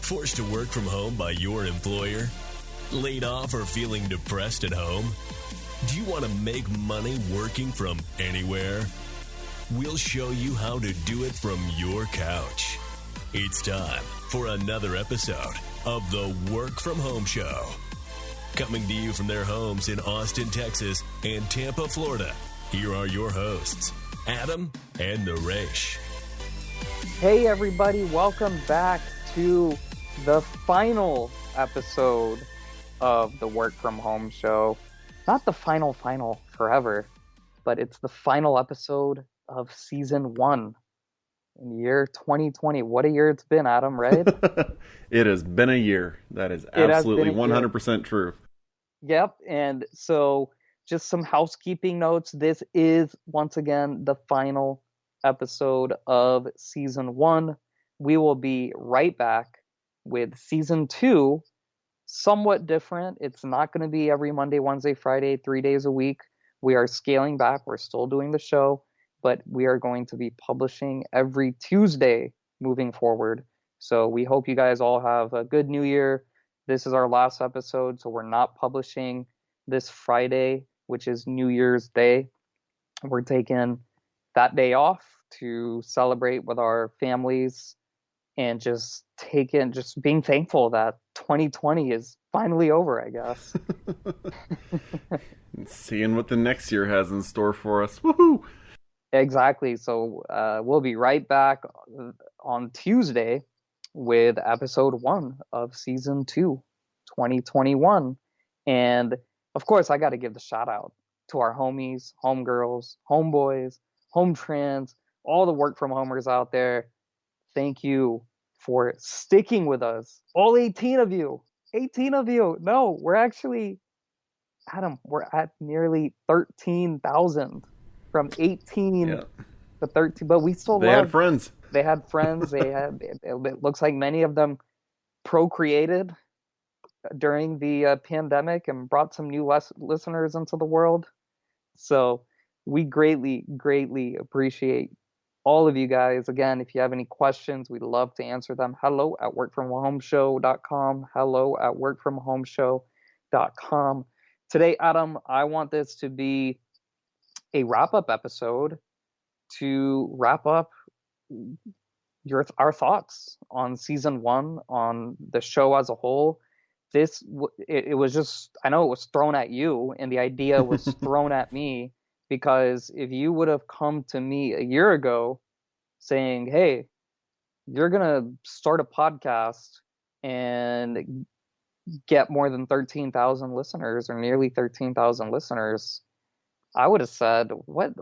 Forced to work from home by your employer? Laid off or feeling depressed at home? Do you want to make money working from anywhere? We'll show you how to do it from your couch. It's time for another episode of the Work From Home Show. Coming to you from their homes in Austin, Texas and Tampa, Florida, here are your hosts, Adam and Naresh. Hey everybody, welcome back to the final episode of the Work From Home Show. Not the final forever, but it's the final episode of season 1 in the year 2020. What a year it's been, Adam, right? It has been a year. That is absolutely 100% true. Yep, and so just some housekeeping notes. This is, once again, the final episode of season 1. We will be right back with season 2, somewhat different. It's not going to be every Monday, Wednesday, Friday, 3 days a week. We are scaling back. We're still doing the show, but we are going to be publishing every Tuesday moving forward. So we hope you guys all have a good new year. This is our last episode, so we're not publishing this Friday, which is New Year's Day. We're taking that day off to celebrate with our families and just being thankful that 2020 is finally over, I guess. Seeing what the next year has in store for us. Woohoo! Exactly. So we'll be right back on Tuesday with episode 1 of season 2, 2021. And of course, I got to give the shout out to our homies, homegirls, homeboys, home trans, all the work from homers out there. Thank you for sticking with us. All 18 of you. 18 of you. No, we're actually, Adam, we're at nearly 13,000 from 18 to 13. But we still They had friends. They had friends. It looks like many of them procreated during the pandemic and brought some new listeners into the world. So we greatly, greatly appreciate all of you guys. Again, if you have any questions, we'd love to answer them. hello@workfromhomeshow.com. hello@workfromhomeshow.com. Today, Adam, I want this to be a wrap-up episode to wrap up our thoughts on season 1, on the show as a whole. It was just, I know it was thrown at you, and the idea was thrown at me, because if you would have come to me a year ago saying, hey, you're going to start a podcast and get more than 13,000 listeners, or nearly 13,000 listeners, I would have said, what?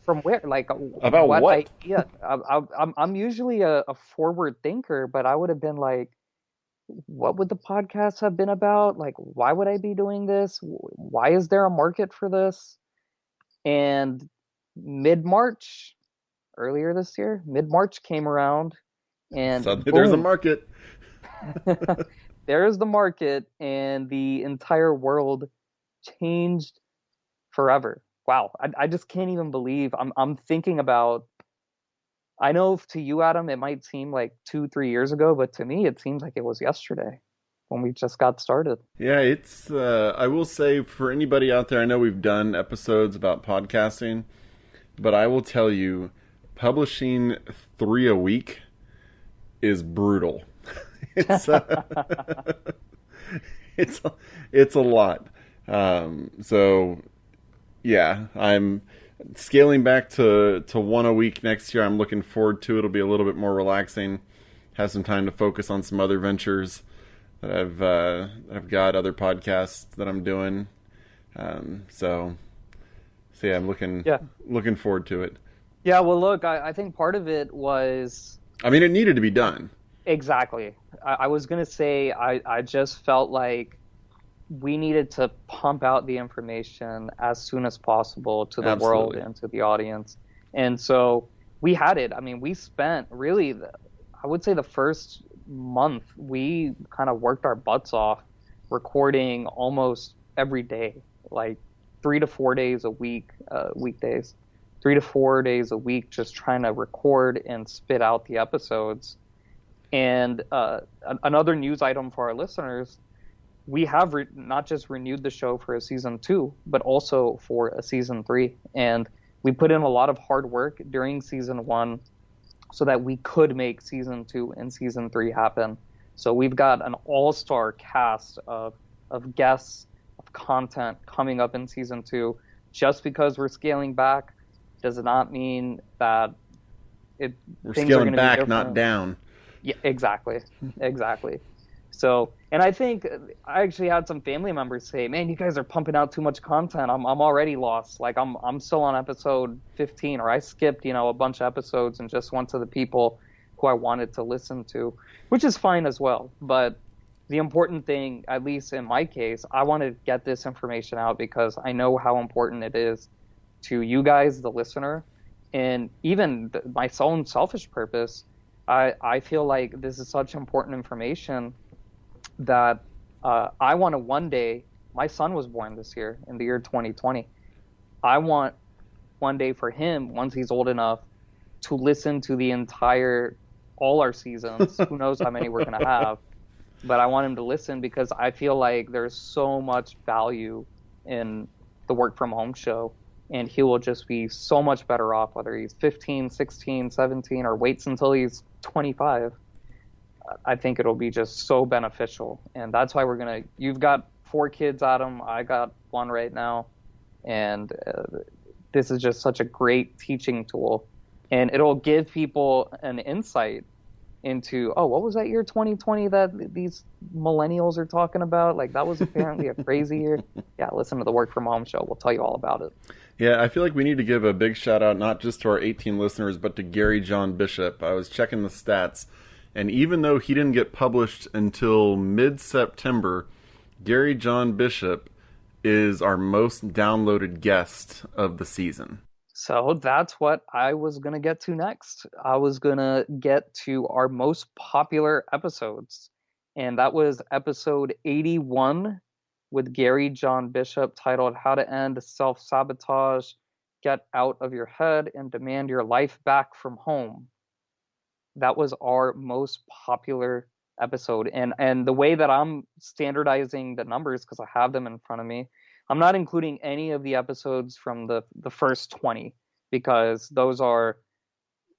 From where? Like, about what? Idea? I'm usually a forward thinker, but I would have been like, what would the podcast have been about? Like, why would I be doing this? Why is there a market for this? And earlier this year, mid-March came around, and suddenly there's a market. There's the market, and the entire world changed forever. Wow, I just can't even believe I'm thinking about. I know to you, Adam, it might seem like 2-3 years ago, but to me, it seems like it was yesterday when we just got started. Yeah, it's, I will say, for anybody out there, I know we've done episodes about podcasting, but I will tell you, publishing 3 a week is brutal. It's it's a lot. So yeah, I'm scaling back to 1 a week next year. I'm looking forward to it. It'll be a little bit more relaxing. Have some time to focus on some other ventures that I've got, other podcasts that I'm doing. So yeah, I'm looking forward to it. Yeah, well, look, I think part of it was, I mean, it needed to be done. Exactly. I was going to say, I just felt like we needed to pump out the information as soon as possible to the world and to the audience. And so we had it. I mean, we spent really, I would say the first month, we kind of worked our butts off recording almost every day, like 3 to 4 days a week, weekdays, 3 to 4 days a week, just trying to record and spit out the episodes. And another news item for our listeners, we have not just renewed the show for a season 2, but also for a season 3. And we put in a lot of hard work during season 1 so that we could make season 2 and season 3 happen. So we've got an all-star cast of guests, of content coming up in season 2. Just because we're scaling back does not mean that we're things scaling are back, not down. Yeah, exactly. So, and I think I actually had some family members say, "Man, you guys are pumping out too much content. I'm already lost. Like I'm still on episode 15, or I skipped, a bunch of episodes and just went to the people who I wanted to listen to," which is fine as well. But the important thing, at least in my case, I want to get this information out because I know how important it is to you guys, the listener, and even my own selfish purpose. I feel like this is such important information that I want to one day, my son was born this year in the year 2020. I want one day for him, once he's old enough, to listen to all our seasons. Who knows how many we're going to have. But I want him to listen because I feel like there's so much value in the work from home show. And he will just be so much better off, whether he's 15, 16, 17, or waits until he's 25. I think it'll be just so beneficial. And that's why you've got 4 kids, Adam. I got 1 right now. And this is just such a great teaching tool. And it'll give people an insight into, what was that year 2020 that these millennials are talking about? Like, that was apparently a crazy year. Yeah, listen to the Work From Home show. We'll tell you all about it. Yeah, I feel like we need to give a big shout out not just to our 18 listeners, but to Gary John Bishop. I was checking the stats, and even though he didn't get published until mid-September, Gary John Bishop is our most downloaded guest of the season. So that's what I was going to get to next. I was going to get to our most popular episodes, and that was episode 81 with Gary John Bishop, titled How to End Self-Sabotage, Get Out of Your Head, and Demand Your Life Back from Home. That was our most popular episode. And the way that I'm standardizing the numbers, because I have them in front of me, I'm not including any of the episodes from the first 20, because those are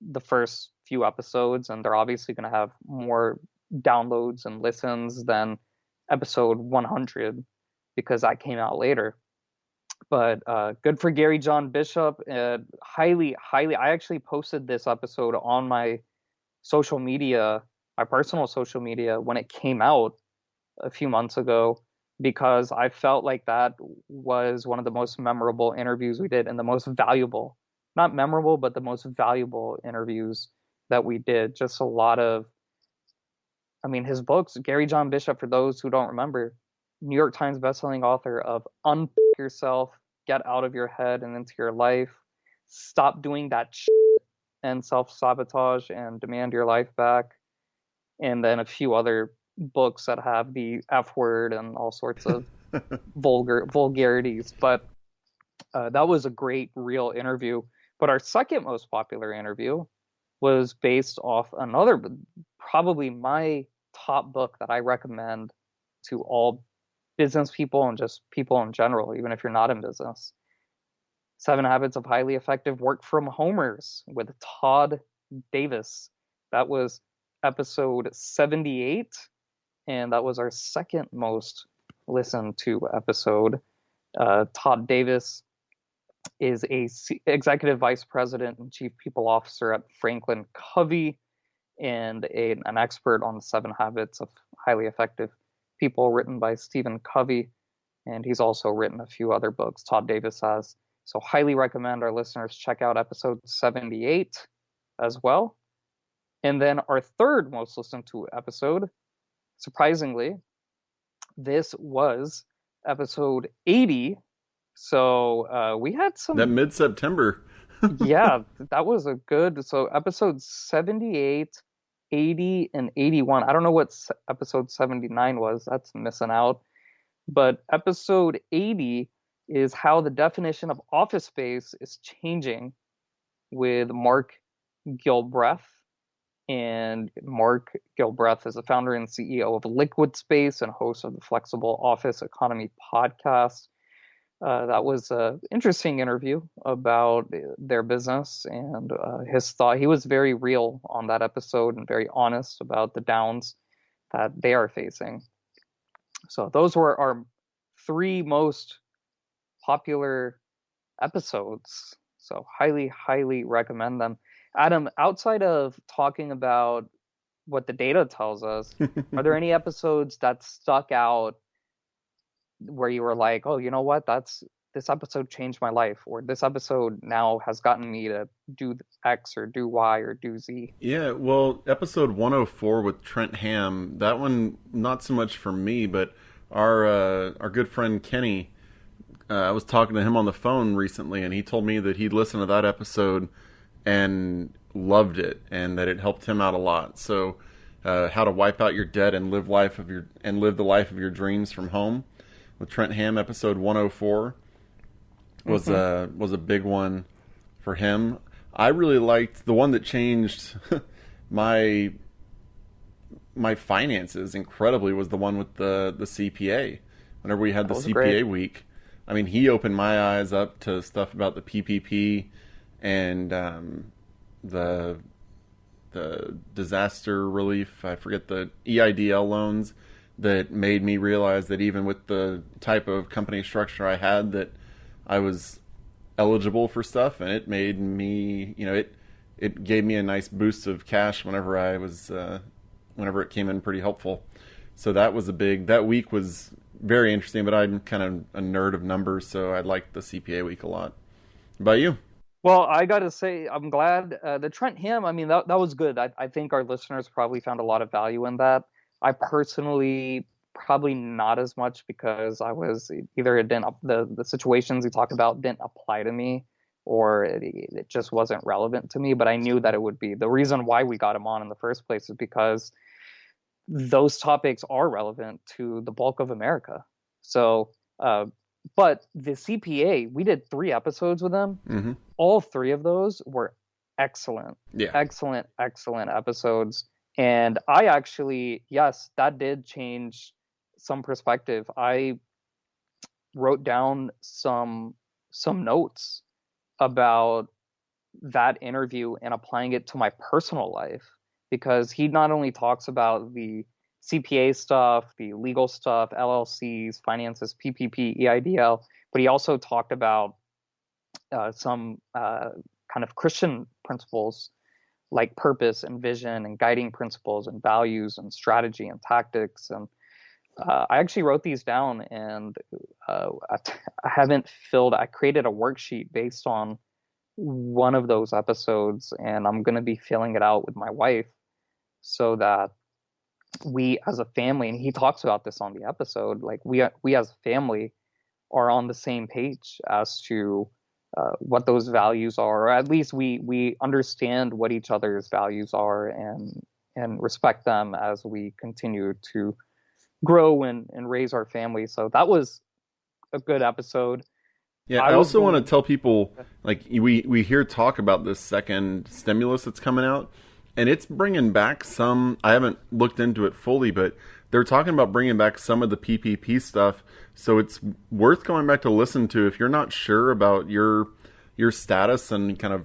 the first few episodes, and they're obviously going to have more downloads and listens than episode 100, because that came out later. But good for Gary John Bishop. Highly, I actually posted this episode on my social media, my personal social media, when it came out a few months ago, because I felt like that was one of the most memorable interviews we did, and the most valuable, not memorable, but the most valuable interviews that we did. Just a lot of, his books, Gary John Bishop, for those who don't remember, New York Times bestselling author of Unpick Yourself, Get Out of Your Head and Into Your Life, Stop Doing That Shit, and Self-Sabotage, and Demand Your Life Back, and then a few other books that have the F word and all sorts of vulgarities. But that was a great, real interview. But our second most popular interview was based off another, probably my top book that I recommend to all business people and just people in general, even if you're not in business. 7 Habits of Highly Effective Work From Homers with Todd Davis. That was episode 78, and that was our second most listened to episode. Todd Davis is a executive vice president and chief people officer at Franklin Covey, and an expert on the 7 Habits of Highly Effective People, written by Stephen Covey. And he's also written a few other books, Todd Davis has. So highly recommend our listeners check out episode 78 as well. And then our third most listened to episode, surprisingly, this was episode 80. So we had some... That mid-September. Yeah, that was a good... So episode 78, 80, and 81. I don't know what episode 79 was. That's missing out. But episode 80 is how the definition of office space is changing, with Mark Gilbreth. And Mark Gilbreth is the founder and CEO of Liquid Space and host of the Flexible Office Economy podcast. That was an interesting interview about their business and his thought. He was very real on that episode and very honest about the downs that they are facing. So those were our 3 most popular episodes. So highly, highly recommend them. Adam, outside of talking about what the data tells us, are there any episodes that stuck out where you were like, oh, you know what? This episode changed my life, or this episode now has gotten me to do X or do Y or do Z? Yeah, well, episode 104 with Trent Ham, that one not so much for me, but our good friend Kenny, I was talking to him on the phone recently, and he told me that he'd listened to that episode and loved it, and that it helped him out a lot. So, how to wipe out your debt and live the life of your dreams from home, with Trent Ham, episode 104 was a big one for him. I really liked the one that changed my finances incredibly, was the one with the CPA. Whenever we had the CPA great. week, I mean, he opened my eyes up to stuff about the PPP and the disaster relief. I forget, the EIDL loans, that made me realize that even with the type of company structure I had, that I was eligible for stuff, and it made me, it gave me a nice boost of cash whenever it came in pretty helpful. So that week was very interesting, but I'm kind of a nerd of numbers, so I liked the CPA week a lot. How about you? Well, I got to say, I'm glad the Trent Ham, I mean, that was good. I think our listeners probably found a lot of value in that. I personally probably not as much, because I was either the situations he talked about didn't apply to me, or it just wasn't relevant to me. But I knew that it would be. The reason why we got him on in the first place is because those topics are relevant to the bulk of America. So, but the CPA, we did 3 episodes with them. Mm-hmm. All 3 of those were excellent. Yeah. Excellent episodes. And I actually, yes, that did change some perspective. I wrote down some notes about that interview and applying it to my personal life, because he not only talks about the CPA stuff, the legal stuff, LLCs, finances, PPP, EIDL, but he also talked about some kind of Christian principles, like purpose and vision and guiding principles and values and strategy and tactics. And I actually wrote these down, and I created a worksheet based on one of those episodes, and I'm going to be filling it out with my wife, so that we as a family, and he talks about this on the episode, like we as a family are on the same page as to what those values are, or at least we understand what each other's values are, and respect them as we continue to grow and raise our family. So that was a good episode. Yeah, I also want to tell people, like, we hear talk about this second stimulus that's coming out, and it's bringing back some, I haven't looked into it fully, but they're talking about bringing back some of the PPP stuff. So it's worth going back to listen to if you're not sure about your status and kind of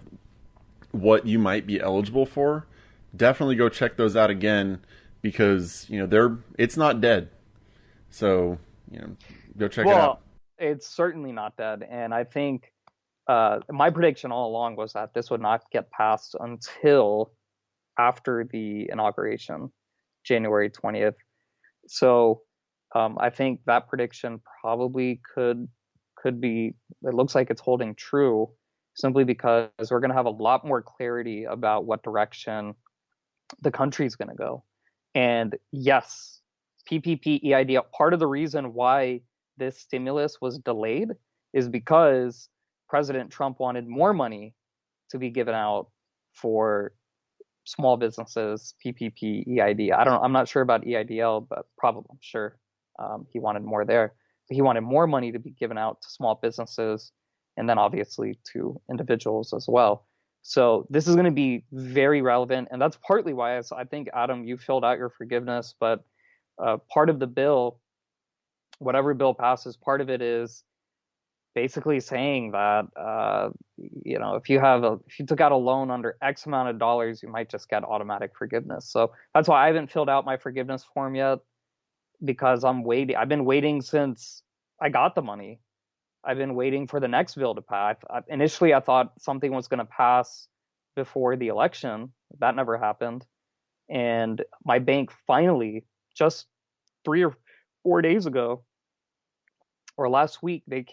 what you might be eligible for. Definitely go check those out again, because it's not dead. So go check it out. It's certainly not dead, and I think my prediction all along was that this would not get passed until after the inauguration, January 20th. So I think that prediction probably could be, it looks like it's holding true, simply because we're going to have a lot more clarity about what direction the country's going to go. And yes, PPP, EIDL, part of the reason why this stimulus was delayed is because President Trump wanted more money to be given out for small businesses, PPP, EID. I'm not sure about EIDL, but probably, I'm sure he wanted more there. But he wanted more money to be given out to small businesses, and then obviously to individuals as well. So this is going to be very relevant, and that's partly why I think, Adam, you filled out your forgiveness, but part of the bill, whatever bill passes, part of it is basically saying that if you took out a loan under X amount of dollars, you might just get automatic forgiveness. So that's why I haven't filled out my forgiveness form yet, because I'm waiting. I've been waiting since I got the money. I've been waiting for the next bill to pass. Initially, I thought something was going to pass before the election. That never happened. And my bank finally, just 3 or 4 days ago, or last week, they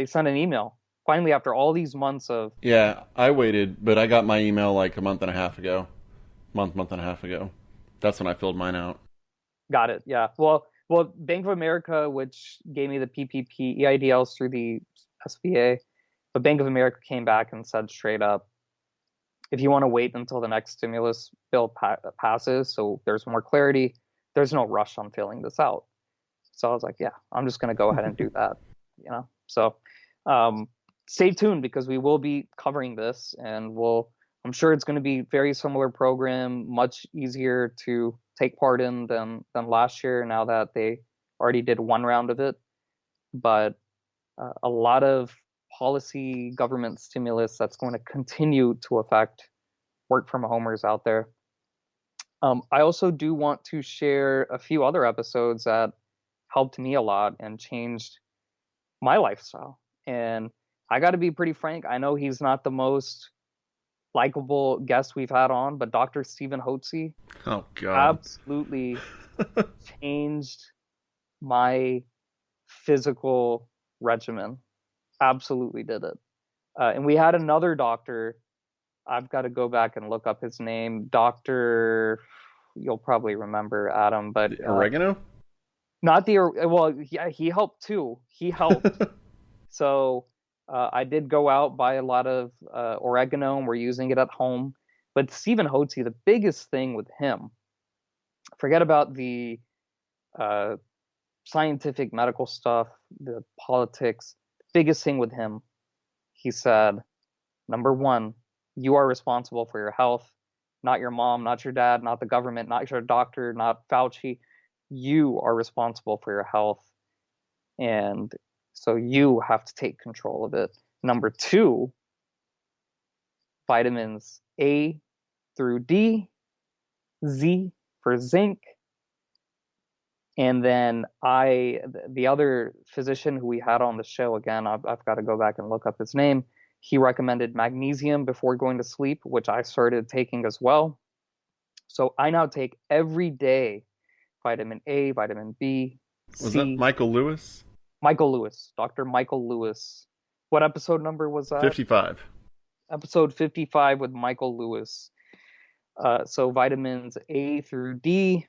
sent an email. Finally, after all these months of... Yeah, I waited, but I got my email like a month and a half ago. Month and a half ago. That's when I filled mine out. Got it, yeah. Well, Bank of America, which gave me the PPP EIDLs through the SBA, but Bank of America came back and said straight up, if you want to wait until the next stimulus bill passes, so there's more clarity, there's no rush on filling this out. So I was like, yeah, I'm just going to go ahead and do that, So stay tuned, because we will be covering this, and I'm sure it's going to be very similar program, much easier to take part in than last year, now that they already did one round of it. But a lot of policy government stimulus that's going to continue to affect work from homers out there. I also do want to share a few other episodes that helped me a lot and changed my lifestyle. And I got to be pretty frank, I know he's not the most likable guest we've had on, but Dr. Stephen Hotze, oh god, absolutely changed my physical regimen. Absolutely did it. And we had another doctor, I've got to go back and look up his name, Dr. You'll probably remember, Adam, but oregano? Not the, well, yeah, he helped too. He helped. So I did go out, buy a lot of oregano, and we're using it at home. But Stephen Hotze, the biggest thing with him, forget about the scientific medical stuff, the politics. The biggest thing with him, he said, number one, you are responsible for your health, not your mom, not your dad, not the government, not your doctor, not Fauci. You are responsible for your health. And so you have to take control of it. Number two, vitamins A through D, Z for zinc. And then the other physician who we had on the show, again, I've got to go back and look up his name. He recommended magnesium before going to sleep, which I started taking as well. So I now take every day vitamin A, vitamin B, C. Was that Michael Lewis? Michael Lewis, Dr. Michael Lewis. What episode number was that? 55. Episode 55 with Michael Lewis. So vitamins A through D,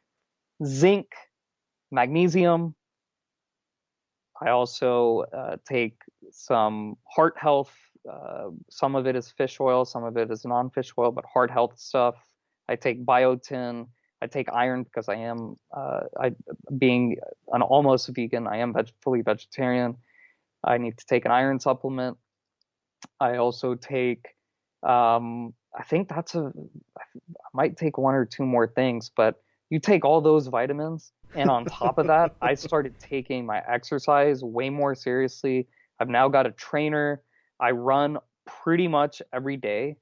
zinc, magnesium. I also take some heart health. Some of it is fish oil, some of it is non-fish oil, but heart health stuff. I take biotin. I take iron because I am, being an almost vegan, I am fully vegetarian. I need to take an iron supplement. I also take, I think I might take one or two more things, but you take all those vitamins, and on top of that, I started taking my exercise way more seriously. I've now got a trainer. I run pretty much every day.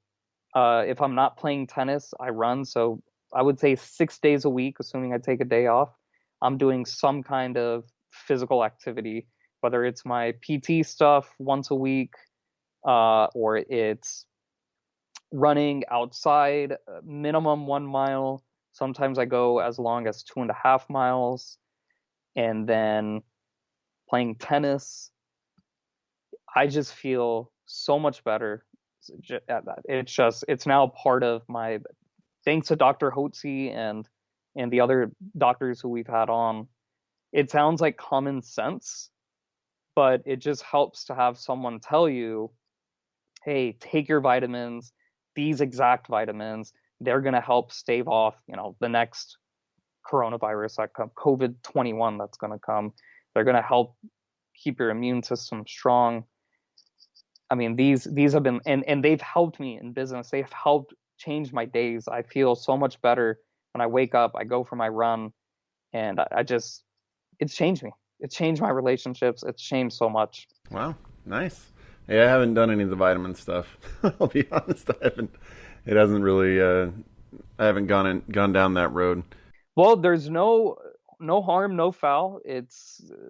If I'm not playing tennis, I run. So I would say 6 days a week, assuming I take a day off, I'm doing some kind of physical activity, whether it's my PT stuff once a week, or it's running outside, minimum 1 mile. Sometimes I go as long as 2.5 miles, and then playing tennis. I just feel so much better. It's now part of my, thanks to Dr. Hotze and the other doctors who we've had on. It sounds like common sense, but it just helps to have someone tell you, hey, take your vitamins, these exact vitamins. They're going to help stave off, the next coronavirus that comes, COVID-21 that's going to come. They're going to help keep your immune system strong. I mean, these have been, and they've helped me in business. They've helped change my days. I feel so much better when I wake up, I go for my run, and I just, it's changed me. It's changed my relationships. It's changed so much. Wow, nice. Yeah, I haven't done any of the vitamin stuff. I'll be honest, I haven't. It hasn't really. I haven't gone down that road. Well, there's no harm, no foul.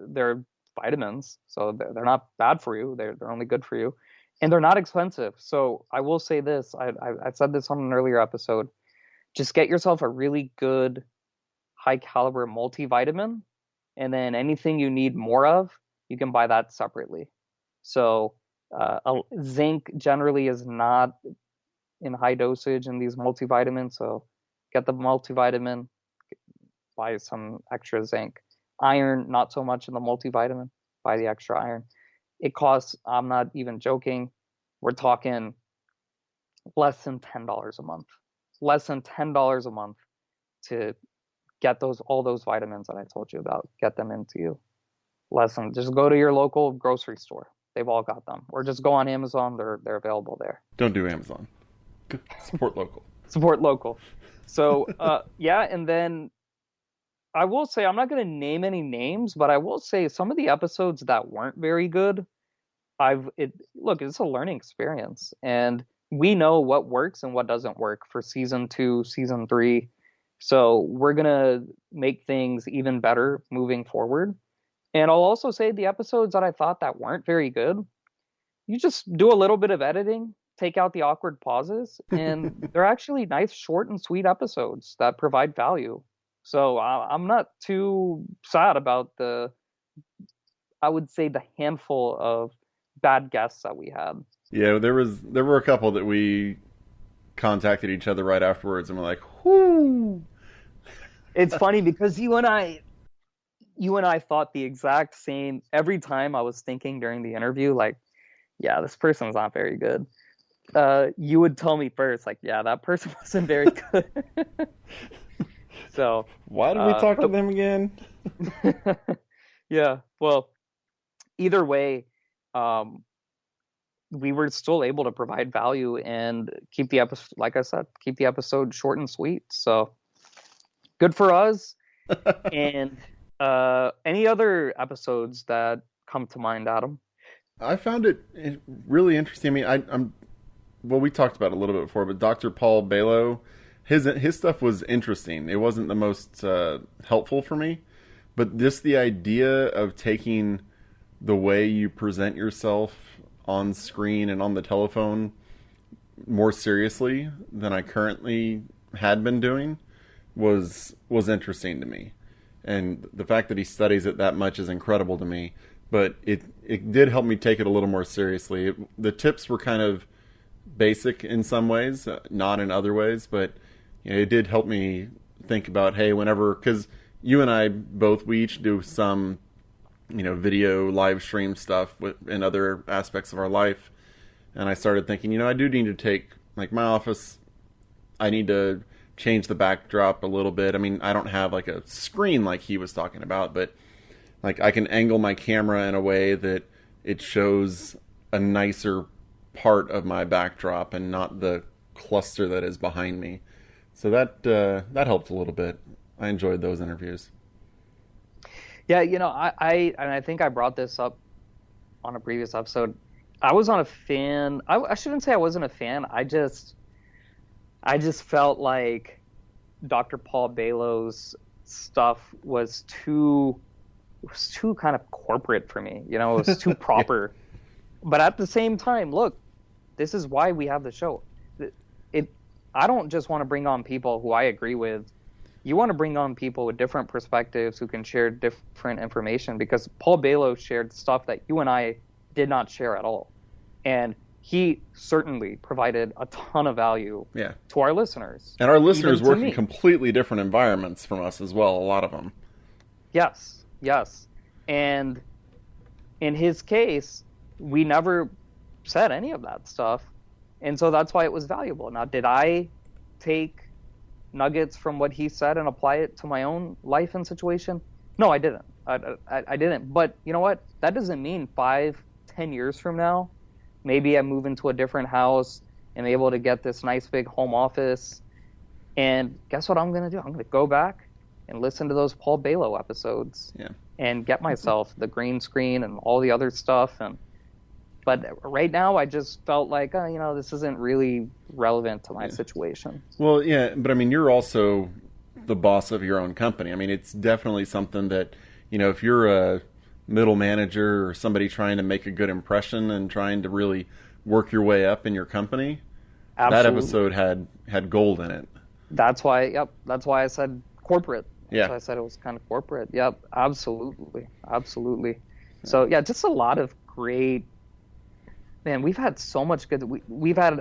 They're vitamins, so they're not bad for you. They're only good for you, and they're not expensive. So I will say this: I said this on an earlier episode. Just get yourself a really good, high caliber multivitamin, and then anything you need more of, you can buy that separately. So zinc generally is not in high dosage in these multivitamins. So get the multivitamin, buy some extra zinc. Iron, not so much in the multivitamin, buy the extra iron. It costs, I'm not even joking, we're talking less than $10 a month. Less than $10 a month to get all those vitamins that I told you about, get them into you. Just go to your local grocery store. They've all got them. Or just go on Amazon, they're available there. Don't do Amazon. Support local. Support local. So, yeah, and then I will say, I'm not going to name any names, but I will say some of the episodes that weren't very good, look, it's a learning experience. And we know what works and what doesn't work for season 2, season 3. So we're going to make things even better moving forward. And I'll also say the episodes that I thought that weren't very good, you just do a little bit of editing, take out the awkward pauses, and they're actually nice, short and sweet episodes that provide value. So I'm not too sad about I would say the handful of bad guests that we had. Yeah, there were a couple that we contacted each other right afterwards, and we're like, whoo. It's funny because you and I thought the exact same every time. I was thinking during the interview, like, yeah, this person's not very good. You would tell me first, like, yeah, that person wasn't very good. So why did we talk to them again? Yeah, well, either way, we were still able to provide value and keep the episode, like I said, keep the episode short and sweet. So good for us. And any other episodes that come to mind, Adam? I found it really interesting. I mean, well, we talked about it a little bit before, but Dr. Paul Balow, his stuff was interesting. It wasn't the most helpful for me, but just the idea of taking the way you present yourself on screen and on the telephone more seriously than I currently had been doing was interesting to me. And the fact that he studies it that much is incredible to me. But it did help me take it a little more seriously. The tips were kind of basic in some ways, not in other ways. But you know, it did help me think about, hey, whenever, because you and I both, we each do some, video live stream stuff in other aspects of our life. And I started thinking, I do need to take, like, my office, I need to change the backdrop a little bit. I mean, I don't have like a screen like he was talking about, but like I can angle my camera in a way that it shows a nicer part of my backdrop and not the cluster that is behind me. So that helped a little bit. I enjoyed those interviews. Yeah, I think I brought this up on a previous episode. I was not a fan. I shouldn't say I wasn't a fan. I just felt like Dr. Paul Balow's stuff was too kind of corporate for me. It was too proper. But at the same time, look, this is why we have the show. I don't just want to bring on people who I agree with. You want to bring on people with different perspectives who can share different information, because Paul Balow shared stuff that you and I did not share at all. And he certainly provided a ton of value to our listeners. And our listeners work in completely different environments from us as well, a lot of them. Yes. And in his case, we never said any of that stuff. And so that's why it was valuable. Now, did I take nuggets from what he said and apply it to my own life and situation? No, I didn't. I didn't. But you know what? That doesn't mean 5-10 years from now, maybe I move into a different house and I'm able to get this nice big home office. And guess what I'm going to do? I'm going to go back and listen to those Paul Balo episodes and get myself the green screen and all the other stuff. But right now, I just felt like, this isn't really relevant to my situation. Well, yeah, but I mean, you're also the boss of your own company. I mean, it's definitely something that, if you're a middle manager or somebody trying to make a good impression and trying to really work your way up in your company, that episode had gold in it. That's why I said corporate. Yeah. So I said it was kind of corporate. Yep, absolutely. So, just a lot of great... Man, we've had so much good... We've had...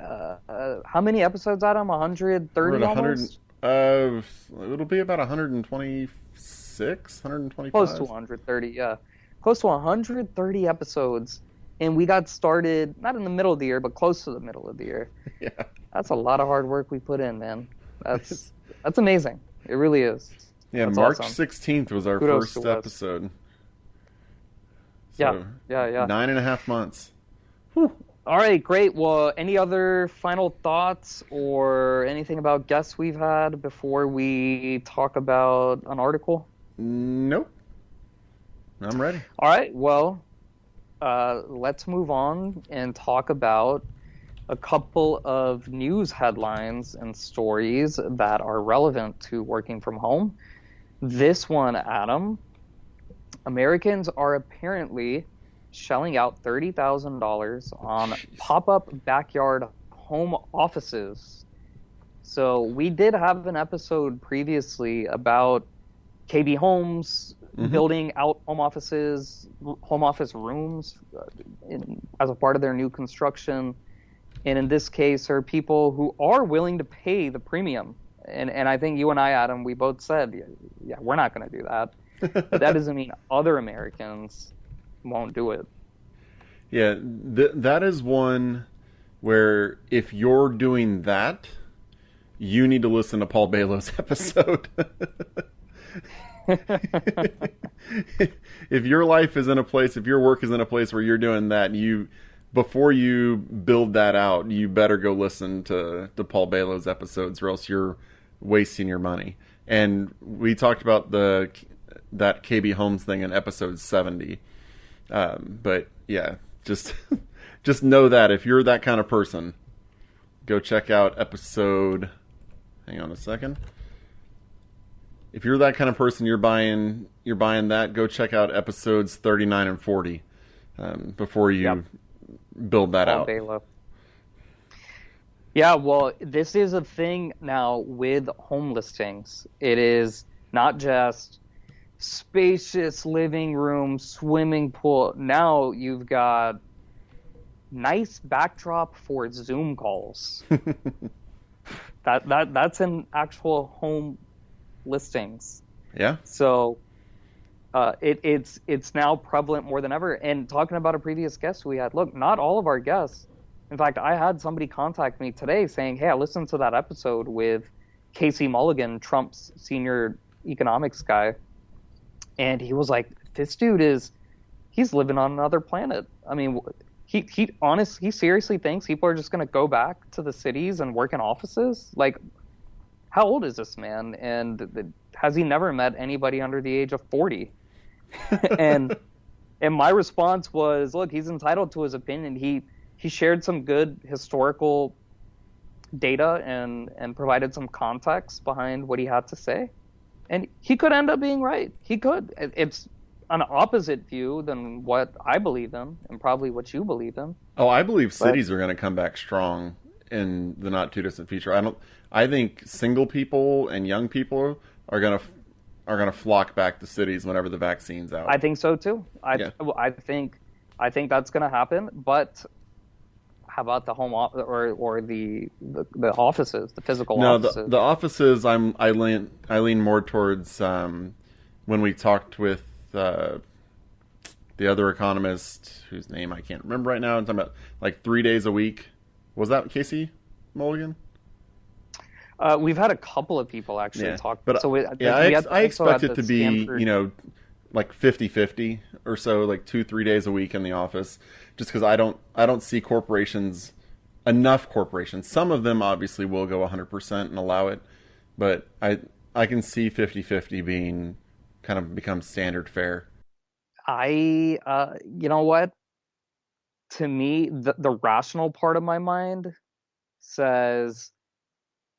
how many episodes, Adam? 130 almost? It'll be about 126, 125? Close to 130, yeah. Close to 130 episodes. And we got started, not in the middle of the year, but close to the middle of the year. Yeah. That's a lot of hard work we put in, man. That's amazing. It really is. Yeah, That's March awesome. 16th was our Kudos first episode. So, yeah. 9.5 months. Whew. All right, great. Well, any other final thoughts or anything about guests we've had before we talk about an article? Nope. I'm ready. All right, well, let's move on and talk about a couple of news headlines and stories that are relevant to working from home. This one, Adam, Americans are apparently shelling out $30,000 on pop-up backyard home offices. So we did have an episode previously about KB Homes building out home office rooms as a part of their new construction. And in this case, are people who are willing to pay the premium. And I think you and I, Adam, we both said, yeah, we're not going to do that. But that doesn't mean other Americans won't do it. Yeah, that is one where if you're doing that, you need to listen to Paul Balo's episode. If your life is in a place, if your work is in a place where you're doing that, before you build that out, you better go listen to Paul Balo's episodes, or else you're wasting your money. And we talked about that KB Homes thing in episode 70. But yeah, just know that if you're that kind of person, go check out episode. Hang on a second. If you're that kind of person, you're buying that. Go check out episodes 39 and 40 before you build that out. Balo. Yeah, well, this is a thing now with home listings. It is not just spacious living room, swimming pool. Now you've got nice backdrop for Zoom calls. That's in actual home listings. Yeah. So it's now prevalent more than ever. And talking about a previous guest we had, look, not all of our guests. In fact, I had somebody contact me today saying, "Hey, I listened to that episode with Casey Mulligan, Trump's senior economics guy." And he was like, "This dude he's living on another planet." I mean, he seriously thinks people are just going to go back to the cities and work in offices? Like, how old is this man? And has he never met anybody under the age of 40? and my response was, look, he's entitled to his opinion. He shared some good historical data and provided some context behind what he had to say. And he could end up being right. He could. It's an opposite view than what I believe in and probably what you believe in. Oh, I believe cities are going to come back strong in the not too distant future. I think single people and young people are going to flock back to cities whenever the vaccine's out. I think so too. I think that's going to happen, but how about the home or the offices, the physical offices? No, the offices. I lean more towards when we talked with the other economist whose name I can't remember right now. I'm talking about like 3 days a week. Was that Casey Mulligan? We've had a couple of people actually talk. But so I expect it to be like 50-50 or so, like 2-3 days a week in the office, just because I don't see enough corporations. Some of them obviously will go 100% and allow it, but I can see 50-50 being kind of become standard fare. You know what? To me, the rational part of my mind says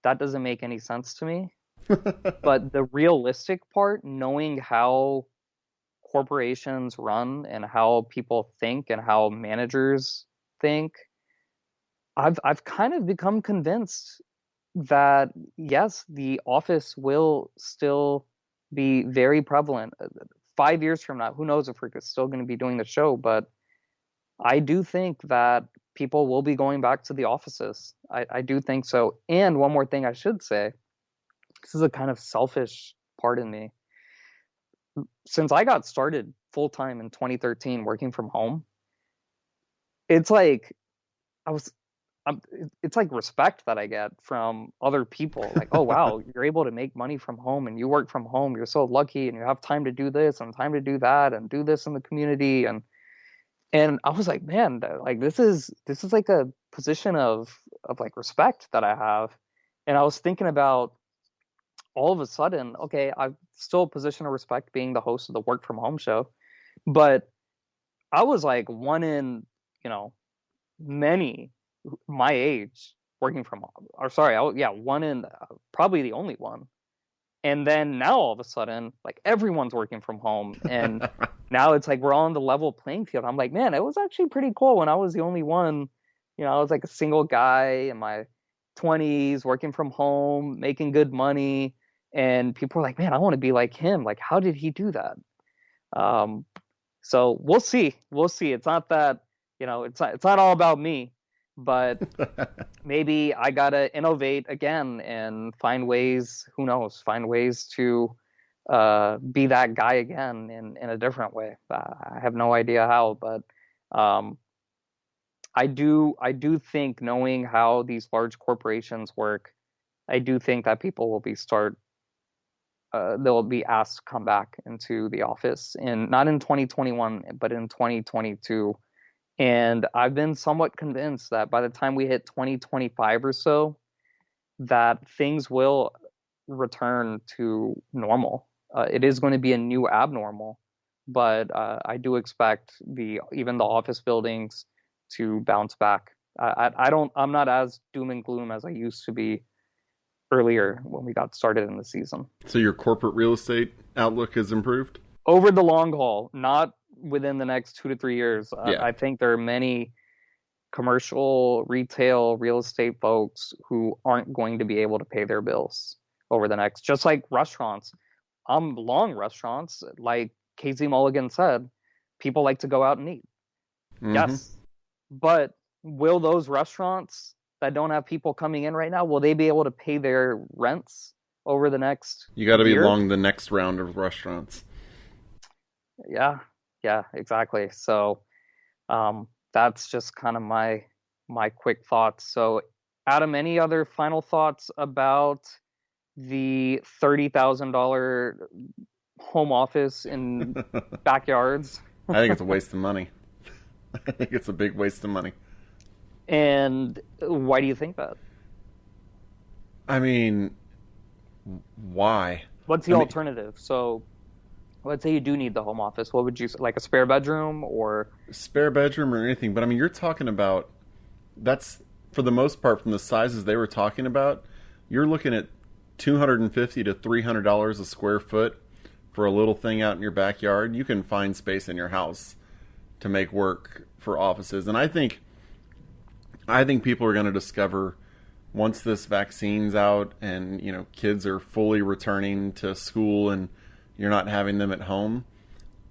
that doesn't make any sense to me. But the realistic part, knowing how corporations run and how people think and how managers think, I've kind of become convinced that yes, the office will still be very prevalent. 5 years from now, who knows if we're still going to be doing the show, but I do think that people will be going back to the offices. I do think so. And one more thing I should say, this is a kind of selfish part in me. Since I got started full time in 2013 working from home, it's like I was it's like respect that I get from other people. Like, oh wow, you're able to make money from home and you work from home. You're so lucky and you have time to do this and time to do that and do this in the community. And I was like, man, like this is like a position of like respect that I have. And I was thinking about all of a sudden, okay, I'm still a position of respect being the host of the work from home show, but I was like one in, many my age working from home. Or sorry, yeah, one in probably the only one. And then now all of a sudden, like everyone's working from home, and now it's like we're all on the level playing field. I'm like, man, it was actually pretty cool when I was the only one. I was like a single guy in my 20s working from home, making good money, and people were like, man, I want to be like him. Like, how did he do that? So we'll see. We'll see. It's not that, it's not all about me, but maybe I gotta innovate again and find ways, who knows, find ways to be that guy again in a different way. I have no idea how, but I do think, knowing how these large corporations work, I do think that people will they'll be asked to come back into the office, not in 2021, but in 2022. And I've been somewhat convinced that by the time we hit 2025 or so, that things will return to normal. It is going to be a new abnormal, but I do expect even the office buildings to bounce back. I'm not as doom and gloom as I used to be earlier when we got started in the season. So your corporate real estate outlook has improved? Over the long haul, not within the next 2 to 3 years. Yeah. I think there are many commercial, retail, real estate folks who aren't going to be able to pay their bills over the next, just like restaurants. Long restaurants, like Casey Mulligan said, people like to go out and eat. Mm-hmm. Yes. But will those restaurants that don't have people coming in right now, will they be able to pay their rents over the next You got to be year? long the next round of restaurants. Yeah, exactly. So that's just kind of my quick thoughts. So Adam, any other final thoughts about the $30,000 home office in backyards? I think it's a waste of money. I think it's a big waste of money. And why do you think that? I mean, why? What's the alternative? So let's say you do need the home office. What would you, like a spare bedroom or? Spare bedroom or anything. But I mean, you're talking about, that's for the most part from the sizes they were talking about, you're looking at $250 to $300 a square foot for a little thing out in your backyard. You can find space in your house to make work for offices. And I think people are going to discover, once this vaccine's out and, kids are fully returning to school and you're not having them at home,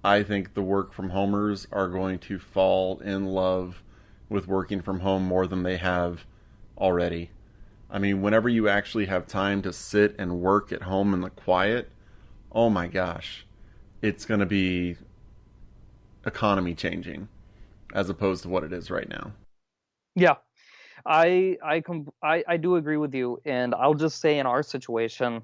I think the work from homers are going to fall in love with working from home more than they have already. I mean, whenever you actually have time to sit and work at home in the quiet, oh my gosh, it's going to be economy changing as opposed to what it is right now. Yeah, I do agree with you, and I'll just say in our situation,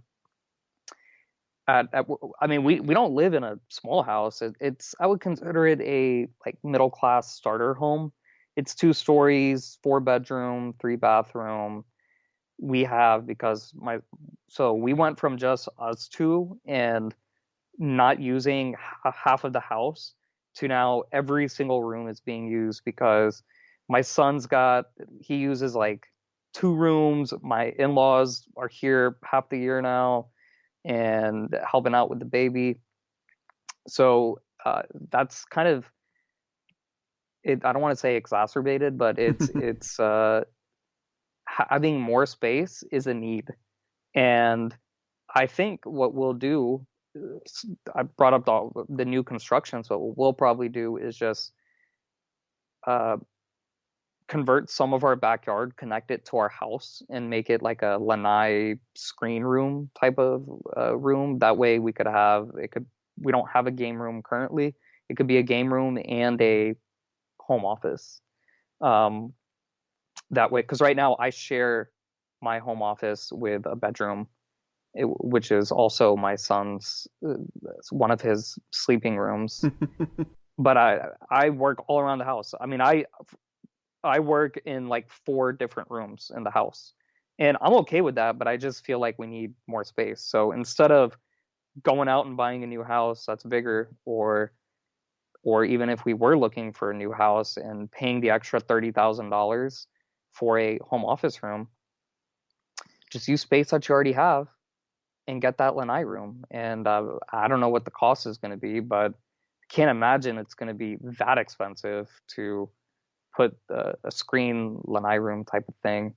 I mean, we don't live in a small house. It's I would consider it a like middle class starter home. It's 2 stories, 4 bedroom, 3 bathroom. We have because my so we went from just us two and not using half of the house to now every single room is being used because my son's got he uses like 2 rooms. My in-laws are here half the year now and helping out with the baby. So that's kind of it. I don't want to say exacerbated, but it's having more space is a need. And I think what we'll do, I brought up the new construction, so what we'll probably do is just uh, convert some of our backyard, connect it to our house, and make it like a lanai screen room type of room. That way we could have it could we don't have a game room currently. It could be a game room and a home office. Um, that way, because right now I share my home office with a bedroom, which is also my son's one of his sleeping rooms. But I work all around the house. I mean, I work in like 4 different rooms in the house. And I'm okay with that, but I just feel like we need more space. So instead of going out and buying a new house that's bigger, or even if we were looking for a new house and paying the extra $30,000 for a home office room, just use space that you already have and get that lanai room. And I don't know what the cost is going to be, but I can't imagine it's going to be that expensive to put a screen lanai room type of thing,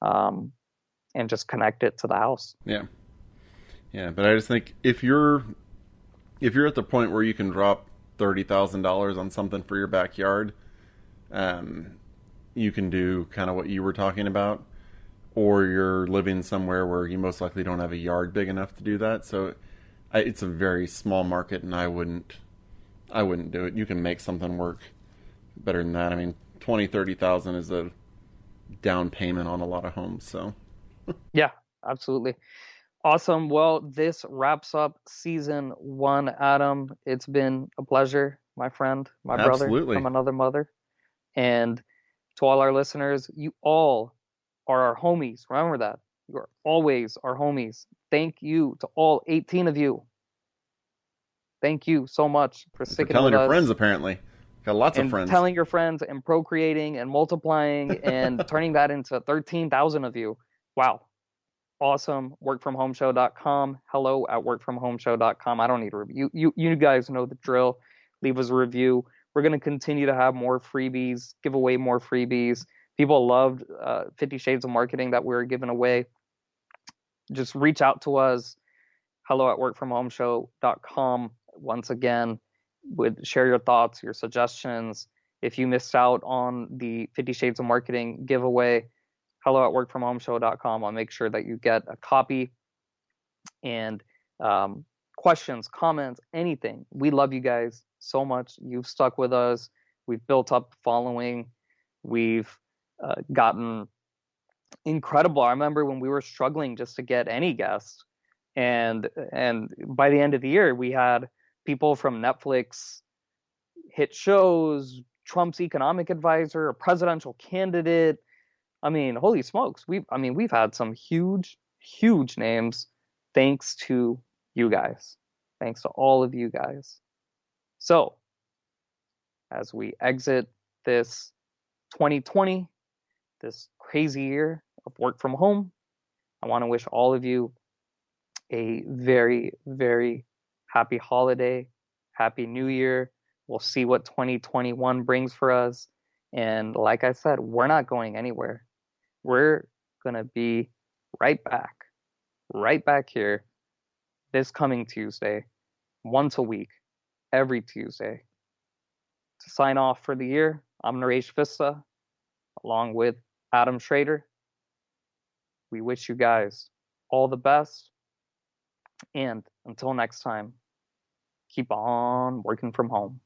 and just connect it to the house. Yeah, yeah. But I just think if you're at the point where you can drop $30,000 on something for your backyard, you can do kind of what you were talking about, or you're living somewhere where you most likely don't have a yard big enough to do that. So it's a very small market, and I wouldn't do it. You can make something work better than that. I mean, 20-30,000 is a down payment on a lot of homes. So Yeah, absolutely. Awesome. Well, this wraps up season 1, Adam. It's been a pleasure, my friend, my brother absolutely, from another mother. And to all our listeners, you all are our homies. Remember that. You are always our homies. Thank you to all 18 of you. Thank you so much for for sticking telling with your us friends. Apparently, got lots of and friends. telling your friends and procreating and multiplying and turning that into 13,000 of you. Wow. Awesome. Workfromhomeshow.com. Hello at workfromhomeshow.com. I don't need a review. You guys know the drill. Leave us a review. We're going to continue to have more freebies, give away more freebies. People loved 50 Shades of Marketing that we were giving away. Just reach out to us. Hello at workfromhomeshow.com. Once again, would share your thoughts, your suggestions. If you missed out on the 50 Shades of Marketing giveaway, hello at workfromhomeshow.com. I'll make sure that you get a copy. And questions, comments, anything. We love you guys so much. You've stuck with us. We've built up following. We've gotten incredible. I remember when we were struggling just to get any guests, and by the end of the year, we had people from Netflix hit shows, Trump's economic advisor, a presidential candidate. I mean, holy smokes. We've had some huge, huge names thanks to you guys. Thanks to all of you guys. So, as we exit this 2020, this crazy year of work from home, I want to wish all of you a very, very happy holiday, happy new year. We'll see what 2021 brings for us. And like I said, we're not going anywhere. We're going to be right back here this coming Tuesday, once a week, every Tuesday. To sign off for the year, I'm Naresh Vista, along with Adam Schrader. We wish you guys all the best. And until next time, keep on working from home.